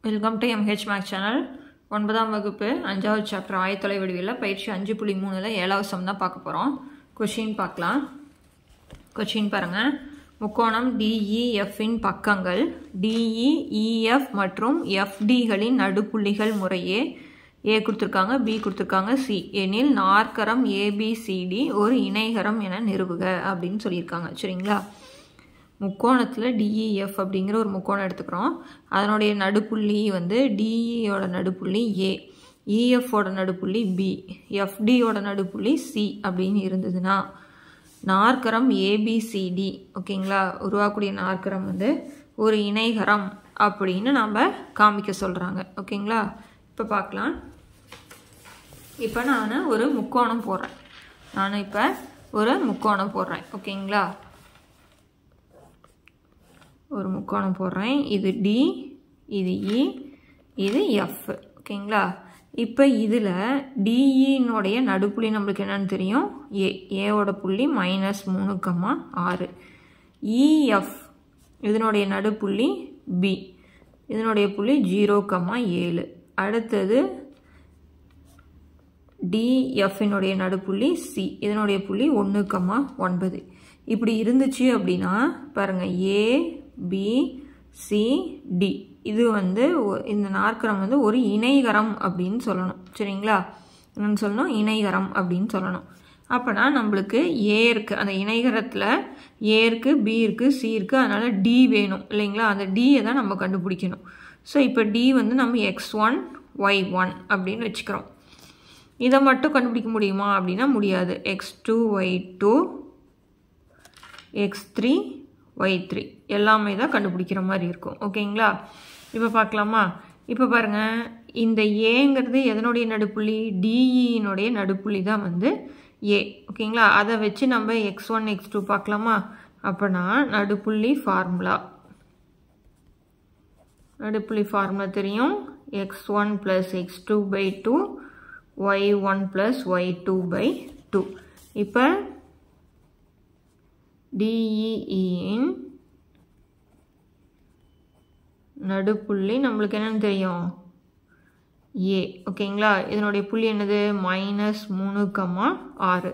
Welcome to MH Max channel. 9ஆம் வகுப்பு 5வது சாப்டர் ஆயத்தொலை வடிவியல்ல பயிற்சி 5.3ல 7வது சம் தான் பார்க்க போகிறோம். கொஷின் பார்க்கலாம். கொஷின் பாருங்கள். முக்கோணம் DEFஇன் பக்கங்கள் DE, EF மற்றும் FDகளின் நடுப்புள்ளிகள் முறையே A கொடுத்துருக்காங்க, B கொடுத்துருக்காங்க, C எனில் நாற்கரம் ABCD ஒரு இணைகரம் என நிறுவுக அப்படின்னு சொல்லியிருக்காங்க. சரிங்களா? முக்கோணத்தில் DEF அப்படிங்கிற ஒரு முக்கோணம் எடுத்துக்கிறோம். அதனுடைய நடுப்புள்ளி வந்து DEயோட நடுப்புள்ளி A, EFஓட நடுப்புள்ளி B, FDயோட நடுப்புள்ளி C அப்படின்னு இருந்ததுன்னா நாற்கரம் ABCD ஓகேங்களா உருவாக்கக்கூடிய நாற்கரம் வந்து ஒரு இணைகரம் அப்படின்னு நம்ம காமிக்க சொல்கிறாங்க. ஓகேங்களா? இப்போ பார்க்கலாம். இப்போ நான் ஒரு முக்கோணம் போடுறேன். ஓகேங்களா? ஒரு முக்கோணம் போடுறேன். இது D, இது E, இது F. ஓகேங்களா? இப்போ இதில் DEனுடைய நடுப்புள்ளி நம்மளுக்கு என்னன்னு தெரியும், ஏவோட புள்ளி -3,6. EF இதனுடைய நடுப்புள்ளி B, இதனுடைய புள்ளி 0,7. அடுத்தது DFனுடைய நடுப்புள்ளி C, இதனுடைய புள்ளி 1,9. இப்படி இருந்துச்சு அப்படின்னா பாருங்கள், ABCD இது வந்து இந்த நாற்கரம் வந்து ஒரு இணைகரம் அப்படின்னு சொல்லணும். சரிங்களா? என்னன்னு சொல்லணும், இணைகரம் அப்படின்னு சொல்லணும். அப்போனா நம்மளுக்கு A இருக்குது, அந்த இணைகரத்தில் A இருக்குது, B இருக்குது, C இருக்குது. அதனால் D வேணும் இல்லைங்களா? அந்த Dயை தான் நம்ம கண்டுபிடிக்கணும். ஸோ இப்போ D வந்து நம்ம X1, Y1 அப்படின்னு வச்சுக்கிறோம். இதை மட்டும் கண்டுபிடிக்க முடியுமா அப்படின்னா முடியாது. X2, Y2, X3, Y3 எல்லாமே தான் கண்டுபிடிக்கிற மாதிரி இருக்கும். ஓகேங்களா? இப்போ பார்க்கலாமா? இப்போ பாருங்கள், இந்த ஏங்கிறது எதனுடைய நடுப்புள்ளி, DEனுடைய நடுப்புள்ளி தான் வந்து A. ஓகேங்களா? அதை வச்சு நம்ம X1, X2 பார்க்கலாமா? அப்போனா நடுப்புள்ளி ஃபார்முலா தெரியும். X1 + X2/2 Y1 + Y2/2. இப்போ DEயின் நடுப்புள்ளி நம்மளுக்கு என்னன்னு தெரியும், A. ஓகேங்களா? இதனுடைய புள்ளி என்னது, -3,6.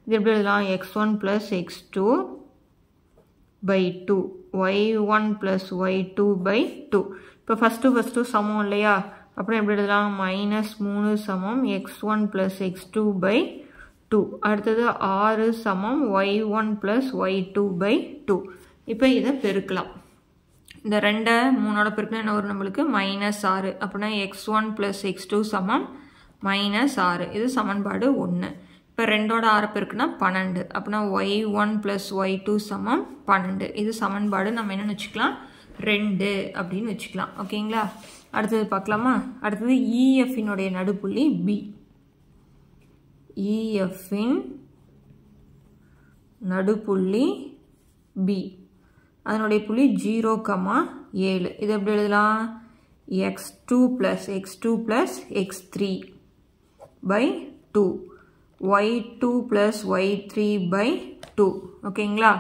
இது எப்படி எழுதலாம், X1 + X2/2 Y1 + Y2/2. இப்போ ஃபஸ்ட்டு சமம் இல்லையா? அப்புறம் எப்படி எழுதலாம், -3 = X1 + X2/2. அடுத்தது 6 = Y1 + Y2/2. இப்போ இதை பெருக்கலாம். இந்த 2 3ஓட பெருக்கினா என்ன வரும் நம்மளுக்கு, -6. அப்படின்னா X1 + X2 -6. இது சமன்பாடு 1. இப்போ 2ஓட 6 பெருக்குனா 12. அப்படின்னா Y1 + Y2 12. இது சமன்பாடு நம்ம என்னென்னு வச்சுக்கலாம், 2 அப்படின்னு வச்சுக்கலாம். ஓகேங்களா? அடுத்தது பார்க்கலாமா? அடுத்தது EFனுடைய நடுப்புள்ளி B. EFஇன் நடுப்புள்ளி B, அதனுடைய புள்ளி 0,7. இது எப்படி எழுதலாம், X2 + X3/2 Y2 + Y3/2. ஓகேங்களா?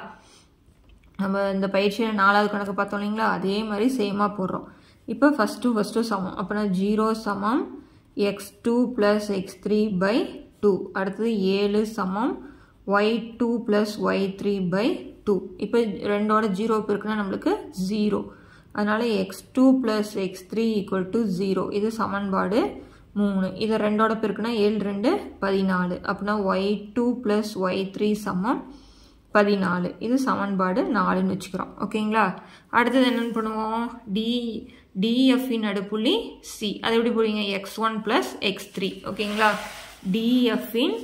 நம்ம இந்த பயிற்சியில் 4வது கணக்கு பார்த்தோம் இல்லைங்களா? அதே மாதிரி சேமாக போடுறோம். இப்போ ஃபஸ்ட்டு சமம். அப்படின்னா 0 = X2 + X3/2. அடுத்தது 7 = Y2 + Y3/2. இப்போ 2ஓட 0 பெருக்குனா நம்மளுக்கு 0. அதனால் X2 + X3 = 0. இது சமன்பாடு 3. இதை 2ஓட பெருக்குனா 7 2 14. அப்படின்னா Y2 + Y3 14. இது சமன்பாடு 4ன்னு வச்சுக்கிறோம். ஓகேங்களா? அடுத்தது என்னென்னு பண்ணுவோம், DEFஇன் நடுப்புள்ளி C. அதை எப்படி போடுவீங்க, X1 + X3. ஓகேங்களா? DEFஇன்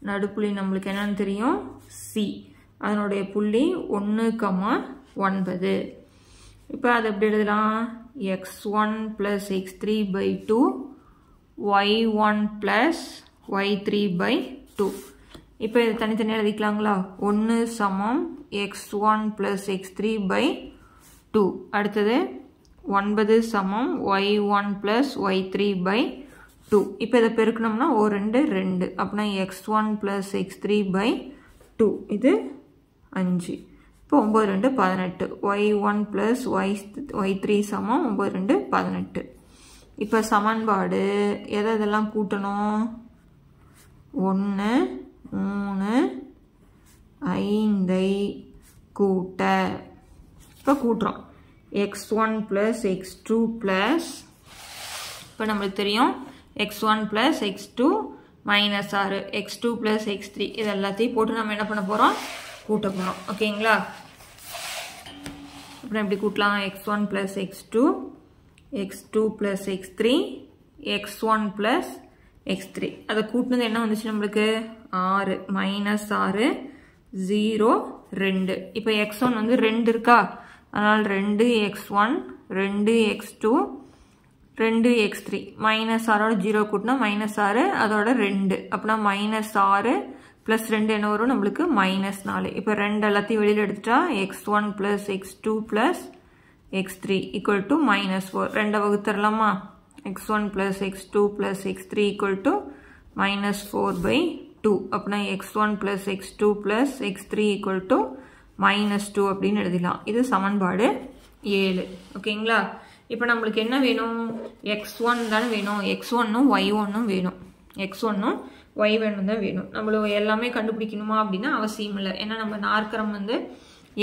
நடுப்புள்ளி நம்மளுக்கு என்னன்னு தெரியும், C. அதனுடைய புள்ளி 1,9. இப்போ அதை எப்படி எழுதலாம், X1 + X3/2 Y1 + Y3/2. இப்போ இது தனித்தனியாக எழுதிக்கலாங்களா? 1 = X1 + X3/2. அடுத்தது 9 = Y1 + Y3/2. இப்போ இதை பெருக்கணும்னா 2 2. அப்படின்னா X1 + X3/2 2 இது 5 இப்போ 9 2 18 y1 plus y3 சமம் 9 2 18 இப்போ சமன்பாடு எதெல்லாம் கூட்டணும் 1 3 5 கூட்ட இப்போ கூட்டுறோம் x1 plus x2 plus இப்போ நம்மளுக்கு தெரியும் x1 plus x2 minus 6 x2 plus x3 இது எல்லாத்தையும் போட்டு நம்ம என்ன பண்ண போகிறோம் கூட்ட போகிறோம் ஓகேங்களா அப்புறம் எப்படி கூட்டலாம் x1 plus x2 x2 plus x3 x1 plus x3 அதை கூட்டினது என்ன வந்துச்சு நம்மளுக்கு 6 minus 6 0 2 இப்போ x1 வந்து 2 இருக்கா அதனால் 2x1 2x2 2x3 மைனஸ் 6 0 கூட்டினா மைனஸ் 6 அதோட 2 அப்படின்னா மைனஸ் 6 ப்ளஸ் 2 என்ன வரும் நம்மளுக்கு மைனஸ் 4 இப்போ 2 எல்லாத்தையும் வெளியில் எடுத்துட்டா x1 plus x2 plus x3 equal to minus 4 2 வகுத்துடலாமா x1 plus x2 plus x3 equal to minus 4/2 அப்படின்னா x1 plus x2 plus x3 equal to minus 2 அப்படின்னு எழுதிடலாம் இது சமன்பாடு 7 ஓகேங்களா இப்போ நம்மளுக்கு என்ன வேணும் x1 தானே வேணும் x1ம் y1ம் வேணும் x1ம் y1ம் தான் வேணும் நம்மளுக்கு எல்லாமே கண்டுபிடிக்கணுமா அப்படின்னா அவசியம் இல்லை ஏன்னா நம்ம நாற்கரம் வந்து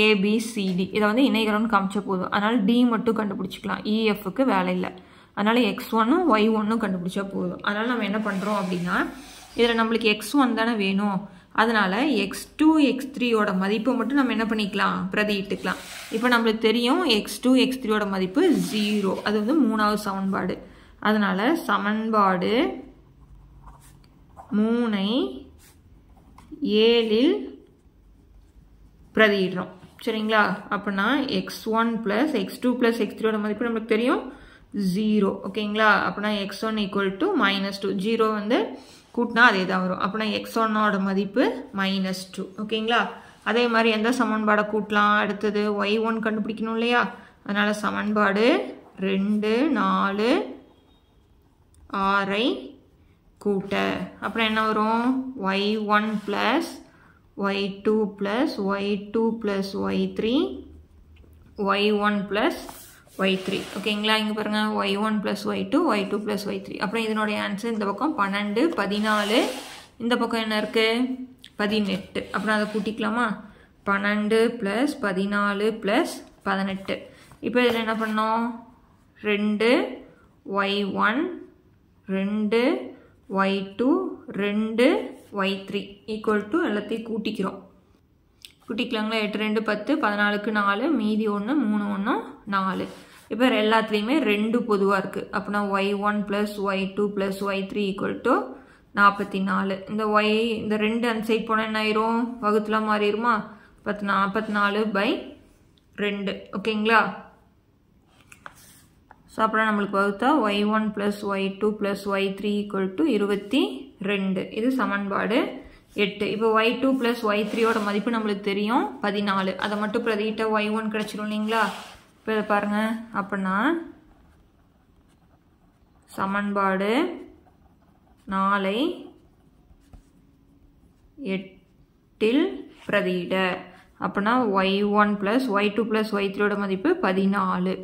ABCD இதை வந்து இணைகரம்னு காமிச்ச போதும் அதனால் D மட்டும் கண்டுபிடிச்சிக்கலாம் EFக்கு வேலை இல்லை அதனால் x1ம் y1ம் கண்டுபிடிச்சா போதும் அதனால் நம்ம என்ன பண்ணுறோம் அப்படின்னா இதில் நம்மளுக்கு x1 தானே வேணும் அதனால x2 x3யோட மதிப்பை மட்டும் நம்ம என்ன பண்ணிக்கலாம் பிரதியிட்டுக்கலாம் இப்போ நம்மளுக்கு தெரியும் x2 x3யோட மதிப்பு 0 அது வந்து மூணாவது சமன்பாடு அதனால சமன்பாடு 3ஐ 7இல் பிரதியிடுறோம் சரிங்களா அப்படின்னா x1 plus x2 plus x3யோட மதிப்பு நம்மளுக்கு தெரியும் 0 ஓகேங்களா அப்படின்னா x1 equal to -2 0 வந்து கூட்டினா அதே தான் வரும் அப்படின்னா x1ஓட மதிப்பு -2 ஓகேங்களா அதே மாதிரி எந்த சமன்பாடை கூட்டலாம் அடுத்தது y1 கண்டுபிடிக்கணும் இல்லையா அதனால சமன்பாடு 2 4 6ஐ கூட்ட அப்புறம் என்ன வரும் y1 plus y2 plus y2 plus y3 y1 plus y3 ஓகேங்களா இங்க பாருங்க y1 plus y2 y2 plus y3 அப்புறம் இதனுடைய ஆன்சர் இந்த பக்கம் 12 14 இந்த பக்கம் என்ன இருக்கு 18 அப்புறம் அதை கூட்டிக்கலாமா 12 plus 14 plus 18 இப்போ இதில் என்ன பண்ணோம் 2 y1 2 y2 2 y3 equal to எல்லாத்தையும் கூட்டிக்கிறோம் கூட்டிக்கலாங்களா 8 2 10 14க்கு 4 மீதி 1 3 1 4 இப்போ எல்லாத்துலேயுமே 2 பொதுவாக இருக்குது அப்படின்னா y1 plus y2 plus y3 equal to 44 இந்த y இந்த 2 அந்த சைட் போனால் என்ன ஆயிரும் வகுத்துலாம் மாறிடுமா 44/2 ஓகேங்களா ஸோ அப்புறம் நம்மளுக்கு வகுத்தா y1 plus y2 plus y3 equal to 22 இது சமன்பாடு 8 இப்போ y2 plus y3யோட மதிப்பு நம்மளுக்கு தெரியும் 14 அதை மட்டும் பிரதியிட்ட y1 கிடைச்சிரும் இல்லைங்களா இப்போ இதை பாருங்க அப்படின்னா சமன்பாடு 4ஐ 8இல் பிரதியிட அப்படின்னா y1 plus y2 plus y3யோட மதிப்பு 14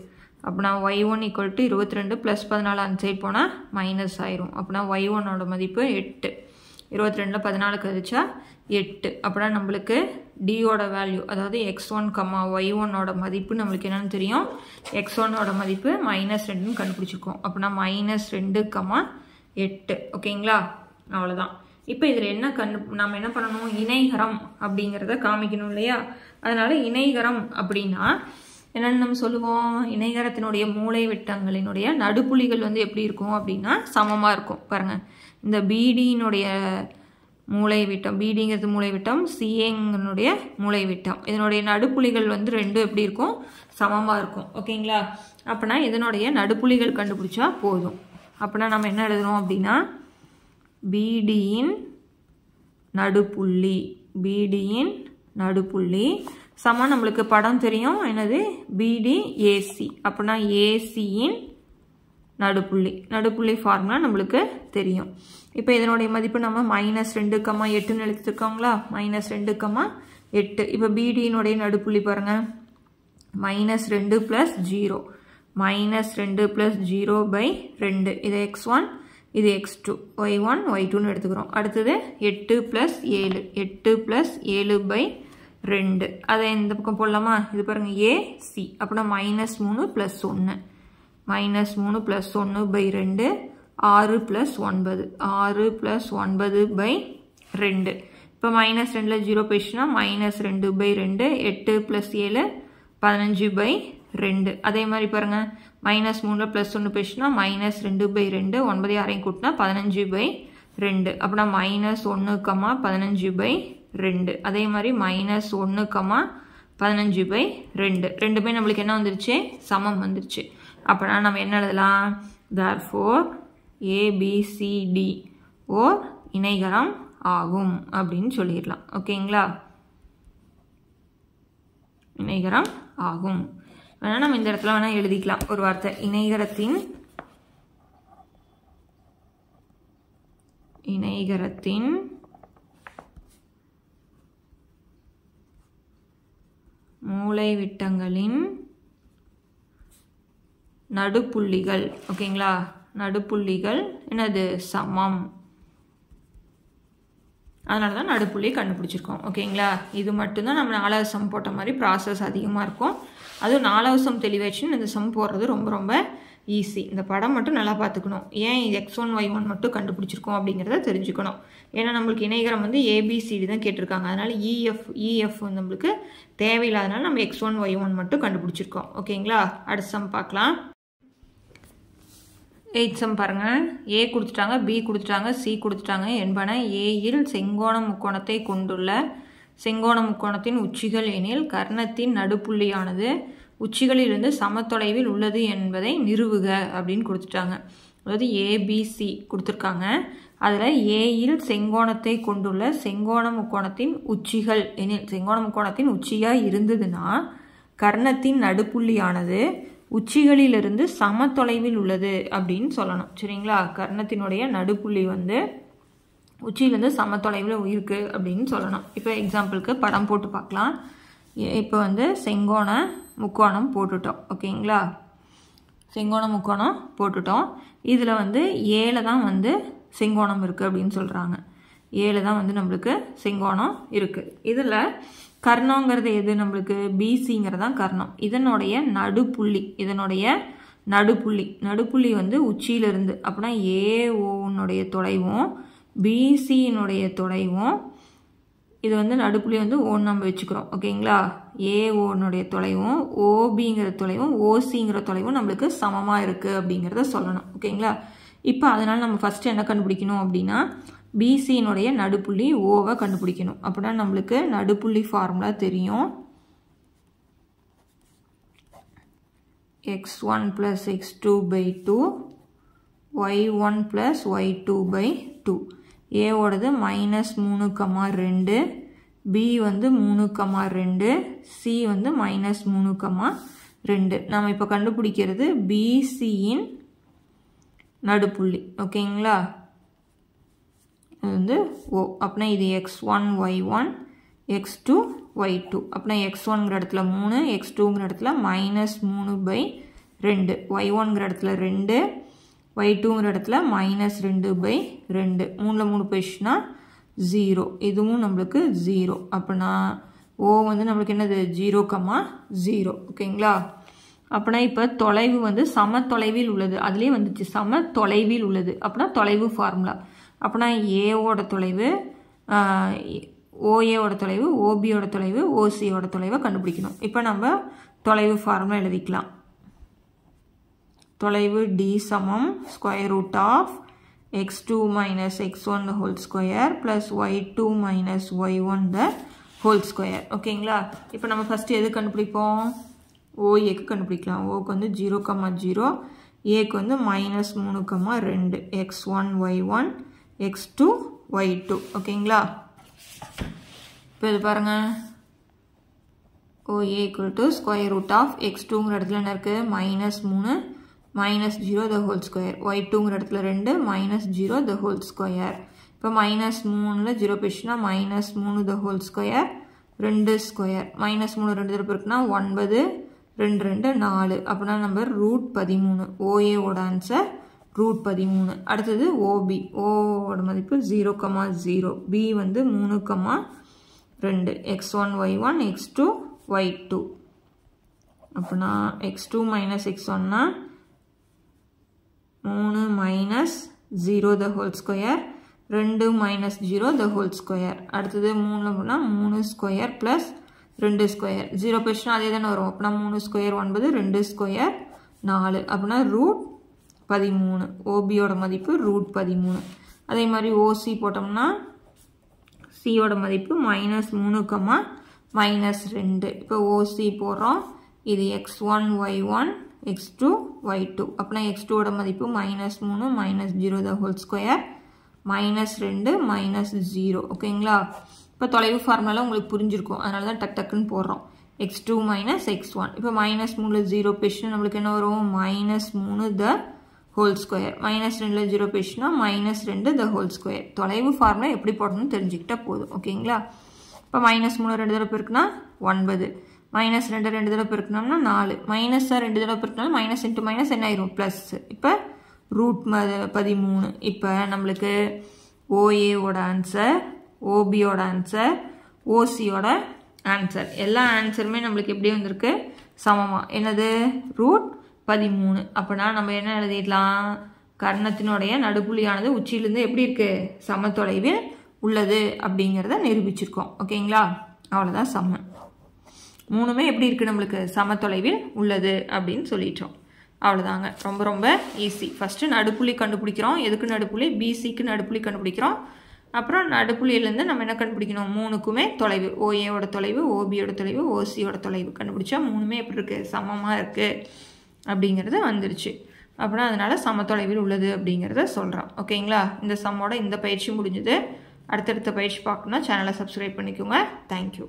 அப்படின்னா y1 equal to 22 plus 14 அந்த சைட் போனால் மைனஸ் ஆயிரும் அப்படின்னா y1ஓட மதிப்பு 8 22 14 கழிச்சா 8 அப்படின்னா நம்மளுக்கு Dயோட வேல்யூ அதாவது x1, y1ஓட மதிப்பு நம்மளுக்கு என்னன்னு தெரியும் x1ஓட மதிப்பு -2 கண்டுபிடிச்சிருக்கோம் அப்படின்னா -2, 8 ஓகேங்களா அவ்வளோதான் இப்போ இதில் என்ன நம்ம என்ன பண்ணணும் இணைகரம் அப்படிங்கிறத காமிக்கணும் இல்லையா அதனால இணைகரம் அப்படின்னா என்னென்னு நம்ம சொல்லுவோம் இணைகரத்தினுடைய மூலை விட்டங்களினுடைய நடுப்புள்ளிகள் வந்து எப்படி இருக்கும் அப்படின்னா சமமாக இருக்கும் பாருங்கள் இந்த பிடியினுடைய மூலை விட்டம் பிடிங்கிறது மூலை விட்டம் சிஏங்கனுடைய மூலை விட்டம் இதனுடைய நடுப்புள்ளிகள் வந்து ரெண்டும் எப்படி இருக்கும் சமமாக இருக்கும் ஓகேங்களா அப்படின்னா இதனுடைய நடுப்புள்ளிகள் கண்டுபிடிச்சா போதும் அப்படின்னா நம்ம என்ன எழுதுறோம் அப்படின்னா பிடியின் நடுப்புள்ளி சமம் நம்மளுக்கு படம் தெரியும் என்னது பிடி ஏசி அப்படின்னா ஏசியின் நடுப்புள்ளி ஃபார்முலா நம்மளுக்கு தெரியும். இப்போ இதனுடைய மதிப்பு நம்ம -2,8ன்னு எழுதிருக்கோங்களா, -2,8. இப்போ BDனுடைய நடுப்புள்ளி பாருங்க, -2 + 0, -2 + 0/2. இது x1, இது x2, y1 y2ன்னு எடுத்துக்கிறோம். அடுத்தது 8 + 7, 8 + 7/2. அதை இந்த பக்கம் போடலாமா, இது பாருங்க AC, அப்படின்னா -3 + 1, -3 + 1/2, 6 + 9, 6 + 9/2. இப்போ -2ல் 0 போயிடுச்சுன்னா -2/2, 8 + 7 15/2. அதே மாதிரி பாருங்க -3ல் +1 போயிடுச்சுன்னா -2/2, 9 6 கூட்டினா 15/2. அப்படின்னா -1, 15/2. அதே மாதிரி -1, 15/2. ரெண்டுமே நம்மளுக்கு என்ன வந்துருச்சு, சமம் வந்துருச்சு. அப்படின்னா நம்ம என்ன எழுதலாம், therefore ABCD ஓர் இணைகரம் ஆகும் அப்படின்னு சொல்லிடலாம். ஓகேங்களா, இணைகரம் ஆகும். வேணா நம்ம இந்த இடத்துல வேணா எழுதிக்கலாம் ஒரு வார்த்தை, இணைகரத்தின் மூலைவிட்டங்களின் நடுப்புள்ளிகள். ஓகேங்களா, நடுப்புள்ளிகள் என்னது, சமம். அதனால தான் நடுப்புள்ளி கண்டுபிடிச்சிருக்கோம். ஓகேங்களா, இது மட்டும்தான் நம்ம 4வது சம் போட்ட மாதிரி ப்ராசஸ் அதிகமாக இருக்கும். அதுவும் 4வது சம் தெளிவாச்சுன்னு இந்த சம் போடுறது ரொம்ப ரொம்ப ஈஸி. இந்த படம் மட்டும் நல்லா பார்த்துக்கணும். ஏன் x1 y1 மட்டும் கண்டுபிடிச்சிருக்கோம் அப்படிங்கிறத தெரிஞ்சுக்கணும். ஏன்னா நம்மளுக்கு இணைகரம் வந்து ABCD தான் கேட்டிருக்காங்க. அதனால EF நம்மளுக்கு தேவையில்லாதனால நம்ம x1 y1 மட்டும் கண்டுபிடிச்சிருக்கோம். ஓகேங்களா, அடுத்த சம் பார்க்கலாம். 8th சம் பாருங்க, A கொடுத்துட்டாங்க, B கொடுத்துட்டாங்க, C கொடுத்துட்டாங்க என்பன Aயில் செங்கோண முக்கோணத்தை கொண்டுள்ள செங்கோண முக்கோணத்தின் உச்சிகள் எனில் கர்ணத்தின் நடுப்புள்ளியானது உச்சிகளிலிருந்து சமத்தொலைவில் உள்ளது என்பதை நிறுவுக அப்படின்னு கொடுத்துட்டாங்க. அதாவது ABC கொடுத்துருக்காங்க. அதில் Aயில் செங்கோணத்தை கொண்டுள்ள செங்கோண முக்கோணத்தின் உச்சிகள் எனில், செங்கோண முக்கோணத்தின் உச்சியாக இருந்ததுன்னா கர்ணத்தின் நடுப்புள்ளியானது உச்சிகளிலிருந்து சமத்தொலைவில் உள்ளது அப்படின்னு சொல்லணும். சரிங்களா, கர்ணத்தினுடைய நடுப்புள்ளி வந்து உச்சியிலேருந்து சமத்தொலைவில் இருக்குது அப்படின்னு சொல்லணும். இப்போ எக்ஸாம்பிளுக்கு படம் போட்டு பார்க்கலாம். இப்போ வந்து செங்கோண முக்கோணம் போட்டுட்டோம். ஓகேங்களா, செங்கோண முக்கோணம் போட்டுட்டோம். இதில் வந்து ஏல தான் வந்து செங்கோணம் இருக்குது அப்படின்னு சொல்கிறாங்க. ஏல தான் வந்து நம்மளுக்கு செங்கோணம் இருக்குது. இதில் கர்ணங்கிறது எது, நம்மளுக்கு BCங்கிறதான் கர்ணம். இதனுடைய நடுப்புள்ளி வந்து உச்சியிலிருந்து, அப்படின்னா AOனுடைய தொலைவும் BCனுடைய தொலைவும், இது வந்து நடுப்புள்ளி வந்து ஓன்னு நம்ம வச்சுக்கிறோம். ஓகேங்களா, AOனுடைய தொலைவும் OBங்கிற தொலைவும் OCங்கிற தொலைவும் நம்மளுக்கு சமமாக இருக்குது அப்படிங்கிறத சொல்லணும். ஓகேங்களா, இப்போ அதனால் நம்ம ஃபஸ்ட்டு என்ன கண்டுபிடிக்கணும் அப்படின்னா BCனுடைய நடுப்புள்ளி ஓவை கண்டுபிடிக்கணும். அப்படின்னா நம்மளுக்கு நடுப்புள்ளி ஃபார்முலா தெரியும். x1 + x2/2, y1 + y2/2. ஏவோடது -3,2, B வந்து 3,2, C வந்து -3,2. நம்ம இப்போ கண்டுபிடிக்கிறது BCயின் நடுப்புள்ளி. ஓகேங்களா, இது வந்து O. அப்படின்னா இது x1 y1, x2 y2. அப்படின்னா x1ங்கிற இடத்துல 3, x2ங்கிற இடத்துல -3/2, y1ங்கிற இடத்துல 2, y2ங்கிற இடத்துல -2/2. 3ல் 3 போயிடுச்சுன்னா 0. இதுவும் நம்மளுக்கு 0. அப்படின்னா O வந்து நம்மளுக்கு என்னது 0,0. ஓகேங்களா, அப்படின்னா இப்போ தொலைவு வந்து சமத்தொலைவில் உள்ளது. அதுலேயே வந்துச்சு சமத்தொலைவில் உள்ளது. அப்படின்னா தொலைவு ஃபார்முலா. அப்படின்னா ஏவோட தொலைவு, OAவோட தொலைவு, OBயோட தொலைவு, OCயோட தொலைவை கண்டுபிடிக்கணும். இப்போ நம்ம தொலைவு ஃபார்முலா எழுதிக்கலாம். தொலைவு D சமம் √(x2 - x1) + y2 - y1 ஓகேங்களா, இப்போ நம்ம ஃபஸ்ட்டு எது கண்டுபிடிப்போம், OAக்கு கண்டுபிடிக்கலாம். ஓக்கு வந்து 0,0, ஏக்கு வந்து -3,2, x1 y1, x2 y2. ஓகேங்களா, இப்போ இது பாருங்கள், OA = √(x2)ங்கிற இடத்துல என்ன இருக்குது, -3, minus 0 the whole square. y2ங்கிற இடத்துல 2 minus 0 the whole square. இப்போ minus 3ல 0 பேசினா minus 3 the whole square 2 square. minus 3 2 தடவை இருக்குன்னா 9 2 2 4. அப்படின்னா நம்பர் ரூட் 13. OA ஓட ஆன்சர் ரூட் 13. அடுத்தது OB. ஓட மதிப்பு 0, 0. B வந்து 3, 2. x1 y1 x2 y2. அப்படின்னா x2 minus x1னா 3 minus 0 the whole square 2 minus 0 the whole square. அடுத்தது 3ல போனா 3 square plus 2 square. 0 பேசினா அதே தானே வரும். அப்படின்னா 3 square 9 2 square 4. அப்படின்னா ரூட் 13. OBயோட மதிப்பு ரூட் 13. அதே மாதிரி OC போட்டோம்னா C ஓட மதிப்பு minus 3, minus 2. இப்போ OC போடுறோம். இது x1 y1 x2 y2. அப்படின்னா x2 ஓட மதிப்பு minus 3 minus 0 the whole square minus 2 minus 0. ஓகேங்களா? இப்போ தொலைவு ஃபார்முலா உங்களுக்கு புரிஞ்சிருக்கும். அதனால தான் டக்குன்னு போடுறோம். x2 minus x1. இப்போ minus 3ல 0 பேசினா நம்மளுக்கு என்ன வரும்? minus 3 the whole square. minus 2ல 0 பேசினா minus 2 the whole square. தொலைவு ஃபார்முலா எப்படி போடணும்னு தெரிஞ்சுக்கிட்டா போதும். ஓகேங்களா? இப்போ minus 3 2 தடவை பெருக்குனா 9. minus 2 2 தடவை பெருக்கணும்னா 4. minus 2 தடவை பெருக்கினாலும் minus into minus என்ன ஆயிரும்? plus. இப்போ ரூட் 13. இப்போ நம்மளுக்கு OA ஓட ஆன்சர், OB ஓட ஆன்சர், OC ஓட ஆன்சர் எல்லா ஆன்சருமே நம்மளுக்கு எப்படி வந்திருக்கு? சமமா. என்னது? ரூட் 13. அப்படின்னா நம்ம என்ன எழுதிடலாம்? கர்ணத்தினுடைய நடுப்புள்ளியானது உச்சியிலிருந்து எப்படி இருக்கு? சமத்தொலைவில் உள்ளது அப்படிங்கிறத நிரூபிச்சிருக்கோம். ஓகேங்களா? அவ்வளோதான் சமம். மூணுமே எப்படி இருக்குது? நம்மளுக்கு சமத்தொலைவில் உள்ளது அப்படின்னு சொல்லிட்டோம். அவ்வளோதாங்க. ரொம்ப ரொம்ப ஈஸி. ஃபஸ்ட்டு நடுப்புள்ளி கண்டுபிடிக்கிறோம். எதுக்கு நடுப்புள்ளி? BCக்கு நடுப்புள்ளி கண்டுபிடிக்கிறோம். அப்புறம் நடுப்புள்ளியிலேருந்து நம்ம என்ன கண்டுபிடிக்கணும்? மூணுக்குமே தொலைவு. OAயோட தொலைவு, OBயோட தொலைவு, OCயோட தொலைவு கண்டுபிடிச்சா மூணுமே எப்படி இருக்குது? சமமாக இருக்குது அப்படிங்கிறது வந்துருச்சு. அப்படின்னா அதனால் சமத்தொலைவில் உள்ளது அப்படிங்கிறத சொல்கிறோம். ஓகேங்களா? இந்த சம்மோட இந்த பயிற்சி முடிஞ்சுது. அடுத்தடுத்த பயிற்சி பார்க்கணுன்னா சேனலை சப்ஸ்கிரைப் பண்ணிக்கோங்க. தேங்க்யூ.